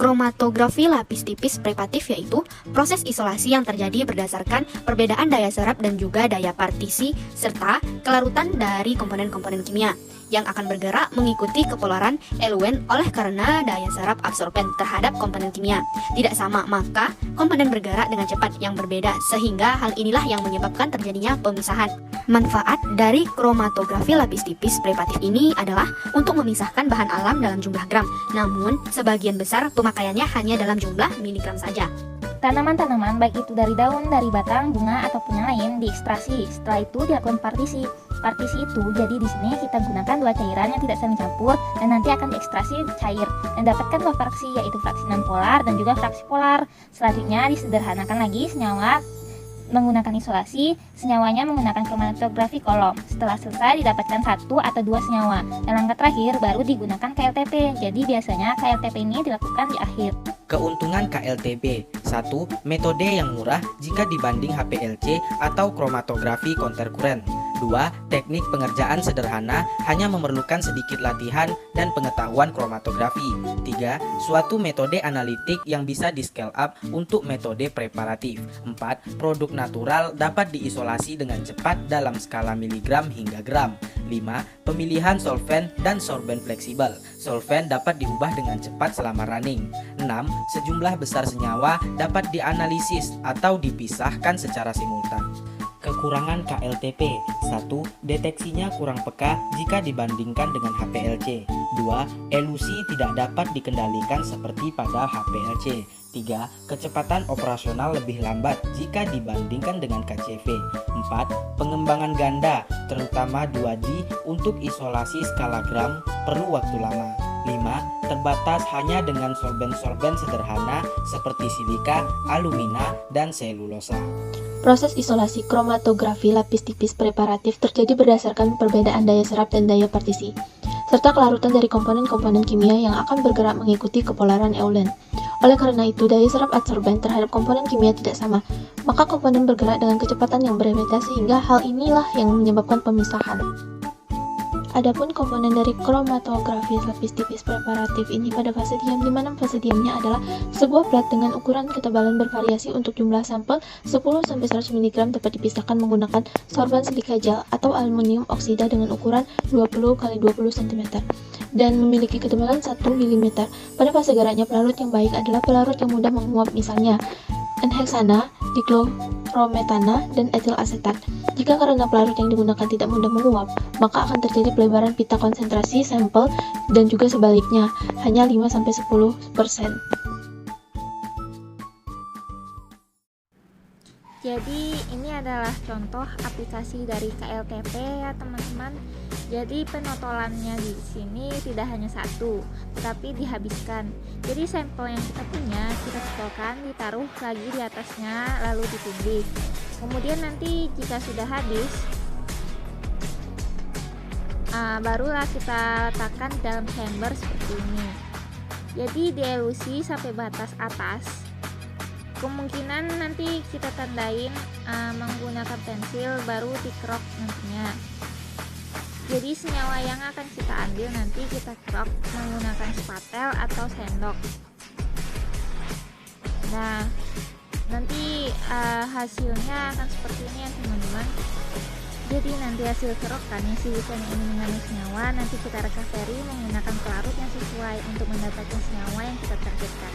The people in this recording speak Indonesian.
kromatografi lapis tipis prepatif, yaitu proses isolasi yang terjadi berdasarkan perbedaan daya serap dan juga daya partisi serta kelarutan dari komponen-komponen kimia yang akan bergerak mengikuti kepolaran eluen oleh karena daya serap absorben terhadap komponen kimia tidak sama, maka komponen bergerak dengan cepat yang berbeda, sehingga hal inilah yang menyebabkan terjadinya pemisahan. Manfaat dari kromatografi lapis tipis prepatif ini adalah untuk memisahkan bahan alam dalam jumlah gram, namun sebagian besar pemakaiannya hanya dalam jumlah miligram saja. Tanaman-tanaman baik itu dari daun, dari batang, bunga, ataupun yang lain diekstraksi. Setelah itu dilakukan partisi. Partisi itu jadi di sini kita gunakan dua cairan yang tidak saling campur dan nanti akan diekstraksi cair dan dapatkan dua fraksi, yaitu fraksi non-polar dan juga fraksi polar. Selanjutnya disederhanakan lagi senyawa menggunakan isolasi, senyawanya menggunakan kromatografi kolom. Setelah selesai didapatkan satu atau dua senyawa. Dan langkah terakhir baru digunakan KLTP. Jadi biasanya KLTP ini dilakukan di akhir. Keuntungan KLTP: 1. Metode yang murah jika dibanding HPLC atau kromatografi konterkuren. 2. Teknik pengerjaan sederhana, hanya memerlukan sedikit latihan dan pengetahuan kromatografi. 3. Suatu metode analitik yang bisa di-scale up untuk metode preparatif. 4. Produk natural dapat diisolasi dengan cepat dalam skala miligram hingga gram. 5. Pemilihan solvent dan sorben fleksibel. Solvent dapat diubah dengan cepat selama running. 6. Sejumlah besar senyawa dapat dianalisis atau dipisahkan secara simultan. Kekurangan KLTP: 1. Deteksinya kurang peka jika dibandingkan dengan HPLC. 2. Elusi tidak dapat dikendalikan seperti pada HPLC. 3. Kecepatan operasional lebih lambat jika dibandingkan dengan KCV. 4. Pengembangan ganda, terutama 2D untuk isolasi skala gram, perlu waktu lama. 5. Terbatas hanya dengan sorben-sorben sederhana seperti silika, alumina, dan selulosa. Proses isolasi kromatografi lapis tipis preparatif terjadi berdasarkan perbedaan daya serap dan daya partisi, serta kelarutan dari komponen-komponen kimia yang akan bergerak mengikuti kepolaran eulen. Oleh karena itu, daya serap adsorben terhadap komponen kimia tidak sama, maka komponen bergerak dengan kecepatan yang berbeda sehingga hal inilah yang menyebabkan pemisahan. Adapun komponen dari kromatografi lapis tipis preparatif ini pada fase diam, di mana fase diamnya adalah sebuah plat dengan ukuran ketebalan bervariasi untuk jumlah sampel 10-100 mg dapat dipisahkan menggunakan sorban silika gel atau aluminium oksida dengan ukuran 20x20 cm dan memiliki ketebalan 1 mm. Pada fase geraknya, pelarut yang baik adalah pelarut yang mudah menguap, misalnya N-heksana, diklorometana, dan etil asetat. Jika karena pelarut yang digunakan tidak mudah menguap, maka akan terjadi pelebaran pita konsentrasi sampel dan juga sebaliknya, hanya 5-10%. Jadi ini adalah contoh aplikasi dari KLTP ya teman-teman. Jadi penotolannya di sini tidak hanya satu, tapi dihabiskan. Jadi sampel yang kita punya kita cetolkan, ditaruh lagi di atasnya, lalu ditindih. Kemudian nanti jika sudah habis, barulah kita letakkan dalam chamber seperti ini. Jadi dielusi sampai batas atas. Kemungkinan nanti kita tandain menggunakan pensil, baru dikerok nantinya. Jadi senyawa yang akan kita ambil nanti kita kerok menggunakan spatel atau sendok. Nah, nanti hasilnya akan seperti ini ya teman-teman. Jadi nanti hasil kerokannya silikon ini mengandung senyawa, nanti kita recovery menggunakan pelarut yang sesuai untuk mendapatkan senyawa yang kita targetkan.